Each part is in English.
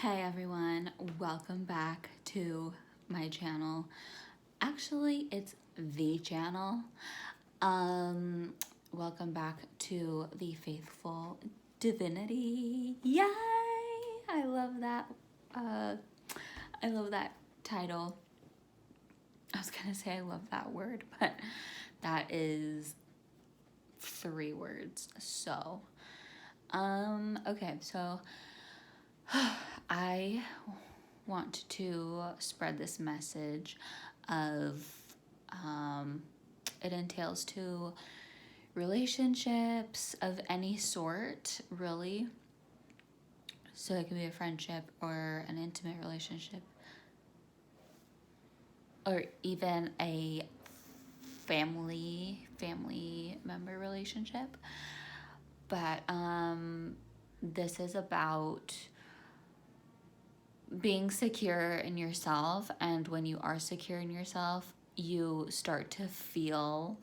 Hey everyone, welcome back to my channel. Actually, it's the channel. Um, Welcome back to the Faithful Divinity. Yay! I love that. Uh, I love that title. I was gonna say I love that word, but that is 3 words. Okay, so I want to spread this message of it entails to relationships of any sort, really. So it can be a friendship or an intimate relationship or even a family member relationship. But this is about being secure in yourself, and when you are secure in yourself, you start to feel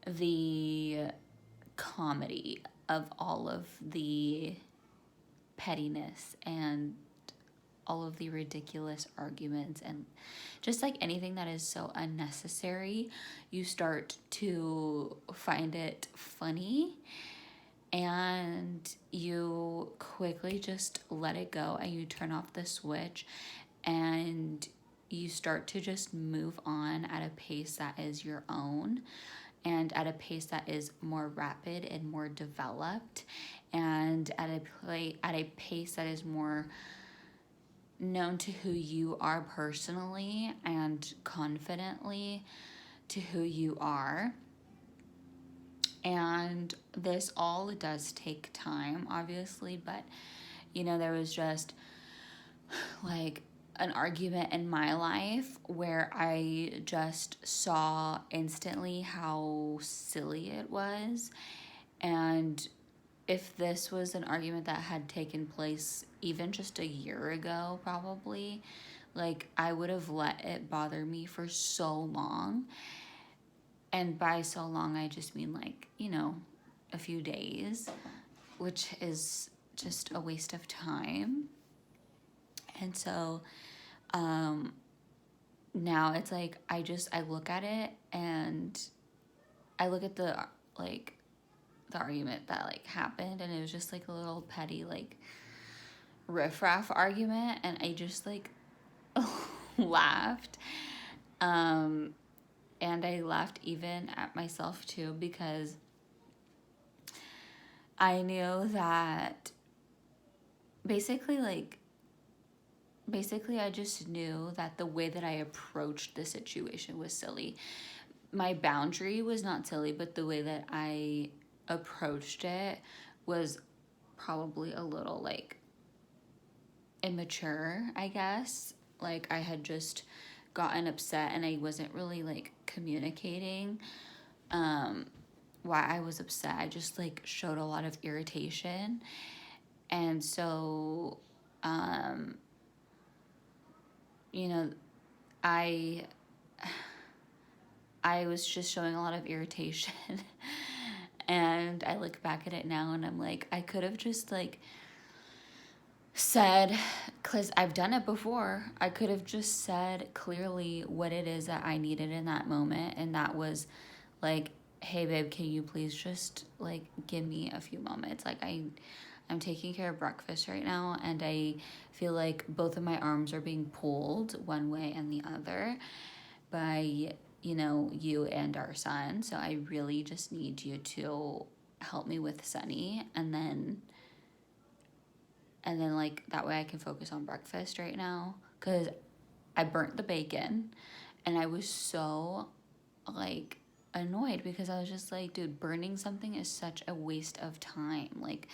the comedy of all of the pettiness and all of the ridiculous arguments and just like anything that is so unnecessary. You start to find it funny and you quickly just let it go and you turn off the switch and you start to just move on at a pace that is your own and at a pace that is more rapid and more developed and at a pace that is more known to who you are personally and confidently to who you are. And this all does take time, obviously, but there was just like an argument in my life where I just saw instantly how silly it was. And if this was an argument that had taken place even just a year ago, probably, like I would have let it bother me for so long. And by so long, I just mean like, a few days, which is just a waste of time. And so now it's like I look at it and I look at the argument that like happened, and it was just like a little petty like riffraff argument, and I just like laughed. And I laughed even at myself too, because I knew that basically I just knew that the way that I approached the situation was silly. My boundary was not silly, but the way that I approached it was probably a little like immature, I guess. Like I had just gotten upset and I wasn't really like communicating why I was upset. I just like showed a lot of irritation. And so you know, I I was just showing a lot of irritation. And I look back at it now and I'm like, I could have just like said, because I've done it before, I could have just said clearly what it is that I needed in that moment. And that was like, hey babe, can you please just like give me a few moments? Like I'm taking care of breakfast right now and I feel like both of my arms are being pulled one way and the other by you and our son. So I really just need you to help me with Sunny, and then like that way I can focus on breakfast right now, because I burnt the bacon and I was so like annoyed because I was just like, dude, burning something is such a waste of time. Like,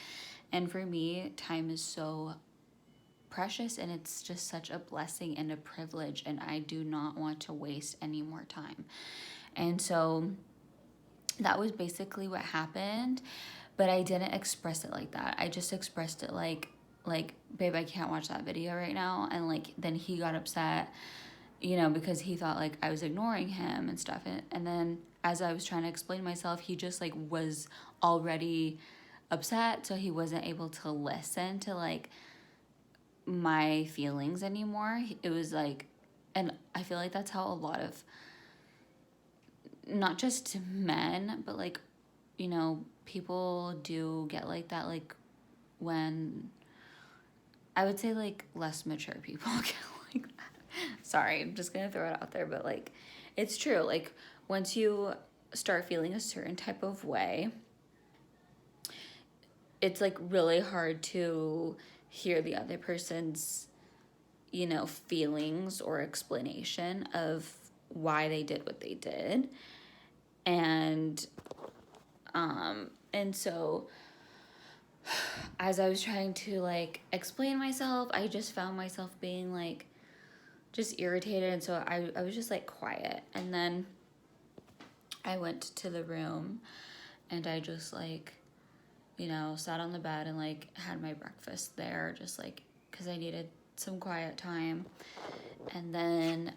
and for me, time is so precious and it's just such a blessing and a privilege, and I do not want to waste any more time. And so that was basically what happened, but I didn't express it like that. I just expressed it like babe, I can't watch that video right now. And like then he got upset, because he thought like I was ignoring him and stuff. And then as I was trying to explain myself, he just like was already upset, so he wasn't able to listen to like my feelings anymore. It was like, and I feel like that's how a lot of, not just men, but like, you know, people do get like that, like when, I would say like less mature people get like that. Sorry, I'm just gonna throw it out there, but like, it's true. Like, once you start feeling a certain type of way, it's like really hard to hear the other person's, you know, feelings or explanation of why they did what they did. And so as I was trying to like explain myself, I just found myself being like just irritated, and so I was just like quiet. And then I went to the room and I just like, you know, sat on the bed and like had my breakfast there, just like because I needed some quiet time. And then,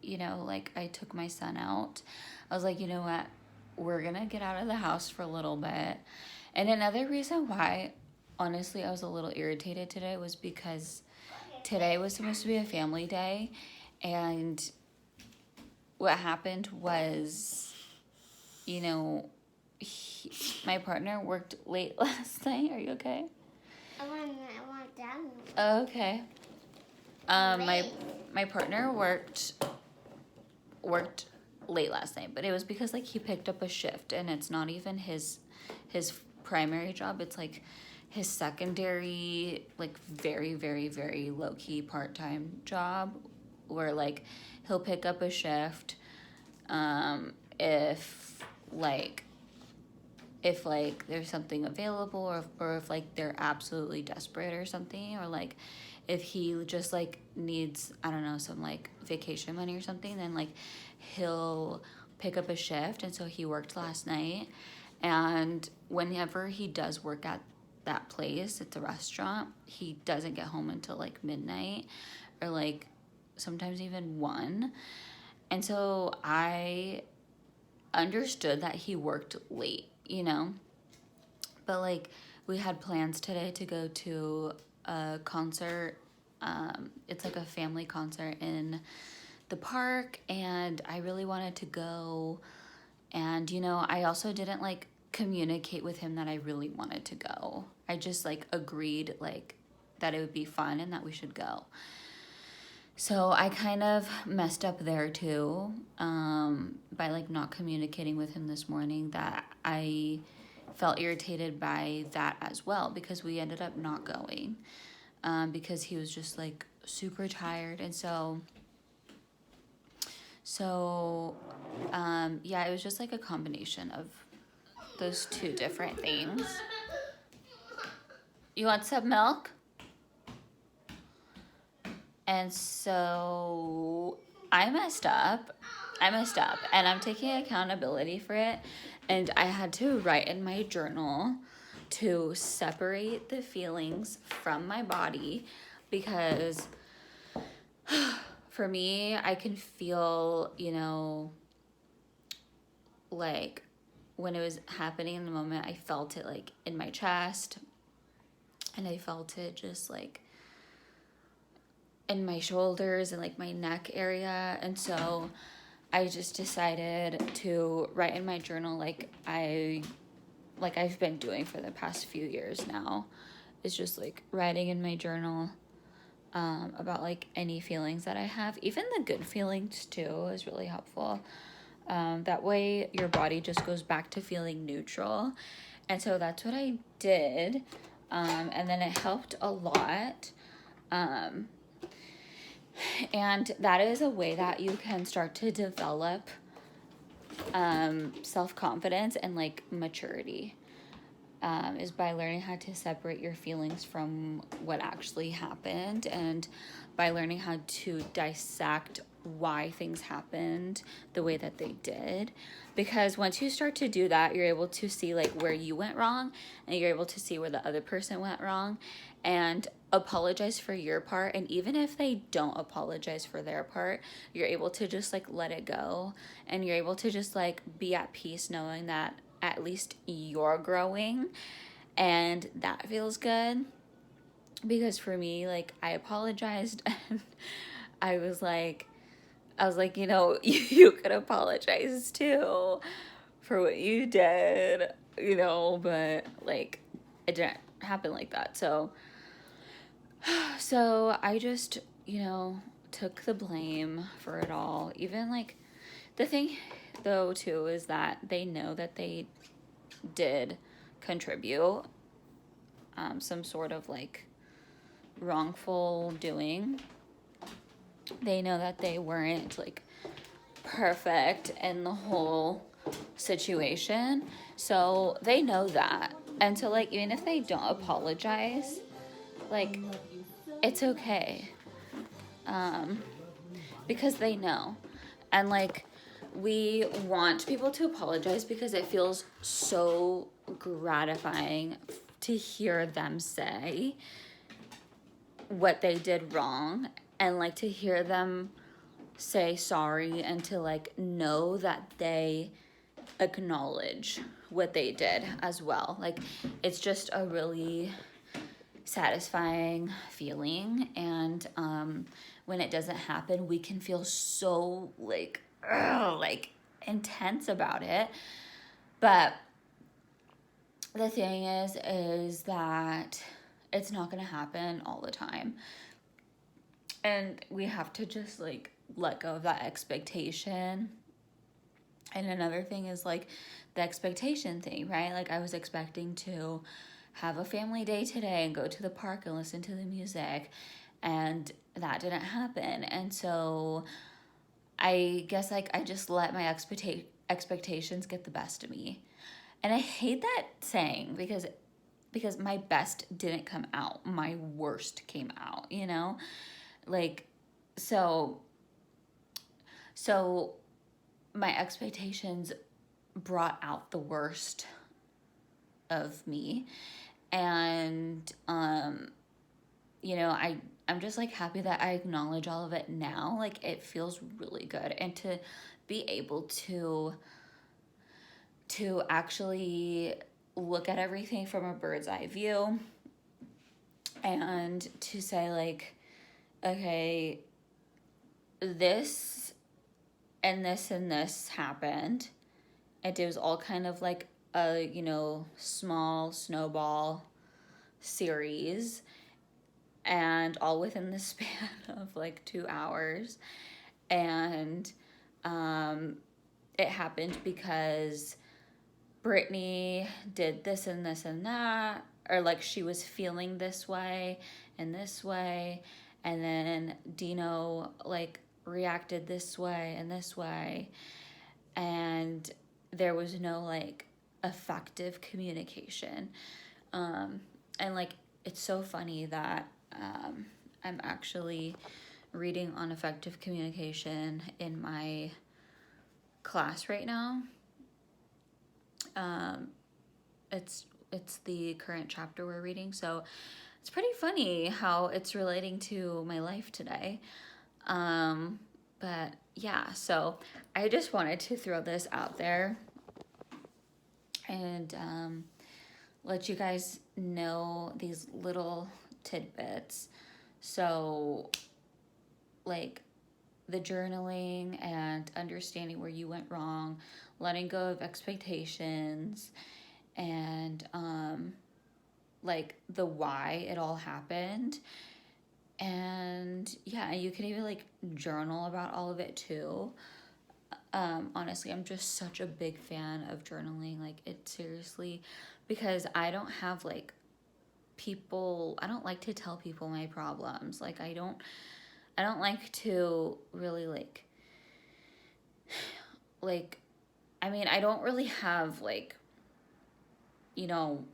you know, like I took my son out. I was like, you know what? We're gonna get out of the house for a little bit. And another reason why, honestly, I was a little irritated today was because today was supposed to be a family day. And what happened was, you know, my partner worked late last night. Are you okay? I want down. Oh, okay. My partner worked late last night, but it was because like he picked up a shift, and it's not even his primary job. It's like his secondary, like very very very low key part-time job, where like he'll pick up a shift if like there's something available, or if like they're absolutely desperate or something, or like if he just like needs, I don't know, some like vacation money or something, then like he'll pick up a shift. And so he worked last night, and whenever he does work at that place, it's a restaurant, he doesn't get home until like midnight, or like sometimes even 1. And so I understood that he worked late, you know, but like we had plans today to go to a concert. It's like a family concert in the park, and I really wanted to go. And, you know, I also didn't like communicate with him that I really wanted to go. I just like agreed like that it would be fun and that we should go. So I kind of messed up there too, by like not communicating with him this morning, that I felt irritated by that as well, because we ended up not going, because he was just like super tired. And yeah, it was just like a combination of those two different things. You want some milk? And so I messed up, and I'm taking accountability for it. And I had to write in my journal to separate the feelings from my body, because for me, I can feel, you know, like when it was happening in the moment, I felt it like in my chest, and I felt it just like in my shoulders and like my neck area. And so I just decided to write in my journal, like I've been doing for the past few years now, is just like writing in my journal about like any feelings that I have. Even the good feelings too is really helpful. That way your body just goes back to feeling neutral. And so that's what I did. And then it helped a lot. And that is a way that you can start to develop self-confidence and like maturity, is by learning how to separate your feelings from what actually happened, and by learning how to dissect why things happened the way that they did. Because once you start to do that, you're able to see like where you went wrong, and you're able to see where the other person went wrong, and apologize for your part. And even if they don't apologize for their part, you're able to just like let it go, and you're able to just like be at peace knowing that at least you're growing, And that feels good because for me, like, I apologized and I was like, you know, you could apologize too for what you did, you know, but like it didn't happen like that. So I just, you know, took the blame for it all. Even like the thing though too is that they know that they did contribute some sort of like wrongful doing. They know that they weren't like perfect in the whole situation. So they know that. And so like even if they don't apologize, like it's okay. Because they know. And like we want people to apologize because it feels so gratifying to hear them say what they did wrong and like to hear them say sorry and to like know that they acknowledge what they did as well. Like it's just a really satisfying feeling, and when it doesn't happen we can feel so like intense about it. But the thing is that it's not going to happen all the time, and we have to just like let go of that expectation. And another thing is like the expectation thing, right? Like I was expecting to have a family day today and go to the park and listen to the music, and that didn't happen. And so I guess like I just let my expectations get the best of me. And I hate that saying because my best didn't come out. My worst came out, you know? Like so my expectations brought out the worst of me. And you know, I'm just like happy that I acknowledge all of it now. Like it feels really good, and to be able to actually look at everything from a bird's eye view and to say like, okay, this and this and this happened. And it was all kind of like a, you know, small snowball series, and all within the span of like 2 hours. And it happened because Brittany did this and this and that, or like she was feeling this way and this way, and then Dino like reacted this way and this way, and there was no like effective communication. And like it's so funny that I'm actually reading on effective communication in my class right now. It's the current chapter we're reading, so it's pretty funny how it's relating to my life today. But yeah, so I just wanted to throw this out there and let you guys know these little tidbits. So like the journaling and understanding where you went wrong, letting go of expectations, and like the why it all happened. And yeah, you can even like journal about all of it too. Honestly, I'm just such a big fan of journaling. Like it seriously, because I don't have like I don't like to tell people my problems. Like I don't like to really like I mean, I don't really have like, you know,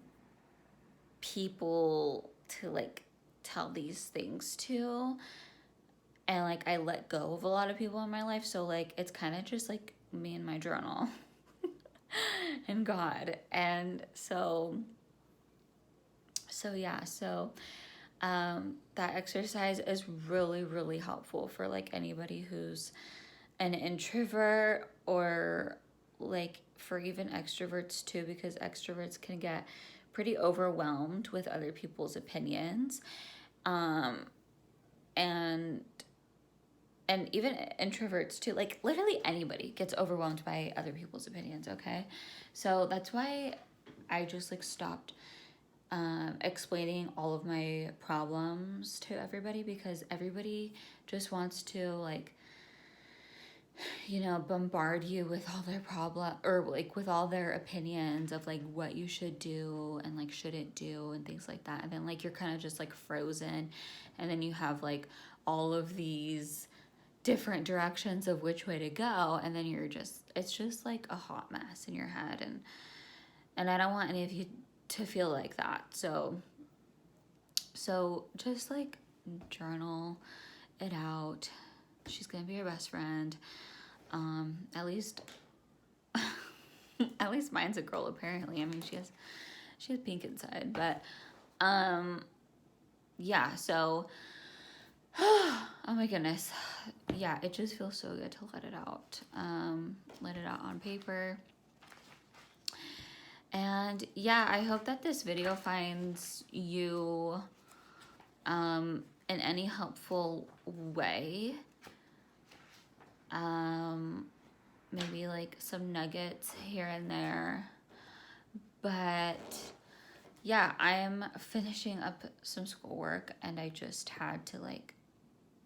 people to like tell these things to. And like I let go of a lot of people in my life, so like it's kind of just like me and my journal and God. And so yeah, so that exercise is really, really helpful for like anybody who's an introvert, or like for even extroverts too, because extroverts can get pretty overwhelmed with other people's opinions. And even introverts too, like literally anybody gets overwhelmed by other people's opinions, okay? So that's why I just like stopped explaining all of my problems to everybody, because everybody just wants to like, you know, bombard you with all their problem, or like with all their opinions of like what you should do and like shouldn't do and things like that. And then like you're kind of just like frozen, and then you have like all of these different directions of which way to go, and then it's just like a hot mess in your head. And I don't want any of you to feel like that. So just like journal it out. She's gonna be your best friend. At least at least mine's a girl, apparently. I mean, she has pink inside, but yeah, so oh my goodness. Yeah, it just feels so good to let it out. Let it out on paper. And yeah, I hope that this video finds you in any helpful way. Maybe like some nuggets here and there. But yeah, I'm finishing up some schoolwork, and I just had to like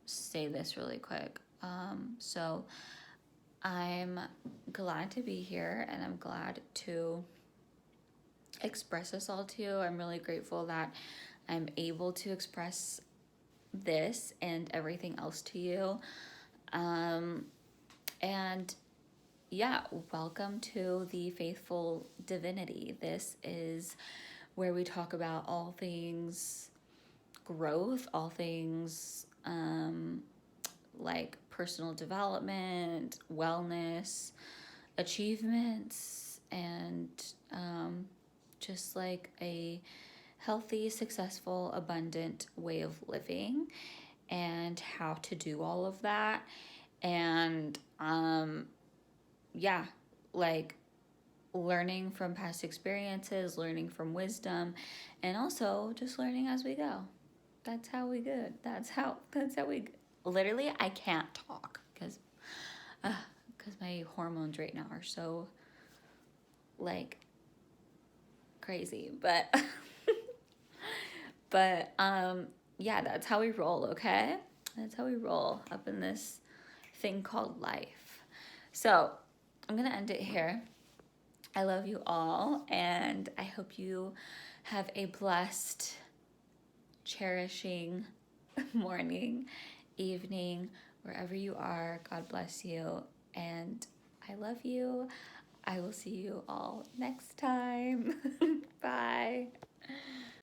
say this really quick. So I'm glad to be here, and I'm glad to express this all to you. I'm really grateful that I'm able to express this and everything else to you. And yeah, welcome to the Faithful Divinity. This is where we talk about all things growth, all things like personal development, wellness, achievements, and just like a healthy, successful, abundant way of living, and how to do all of that. And yeah, like learning from past experiences, learning from wisdom, and also just learning as we go. That's how we good. That's how we literally I can't talk because my hormones right now are so like crazy, but but yeah, that's how we roll, okay? That's how we roll up in this thing called life. So I'm gonna end it here. I love you all, and I hope you have a blessed, cherishing morning, evening, wherever you are. God bless you, and I love you. I will see you all next time. Bye.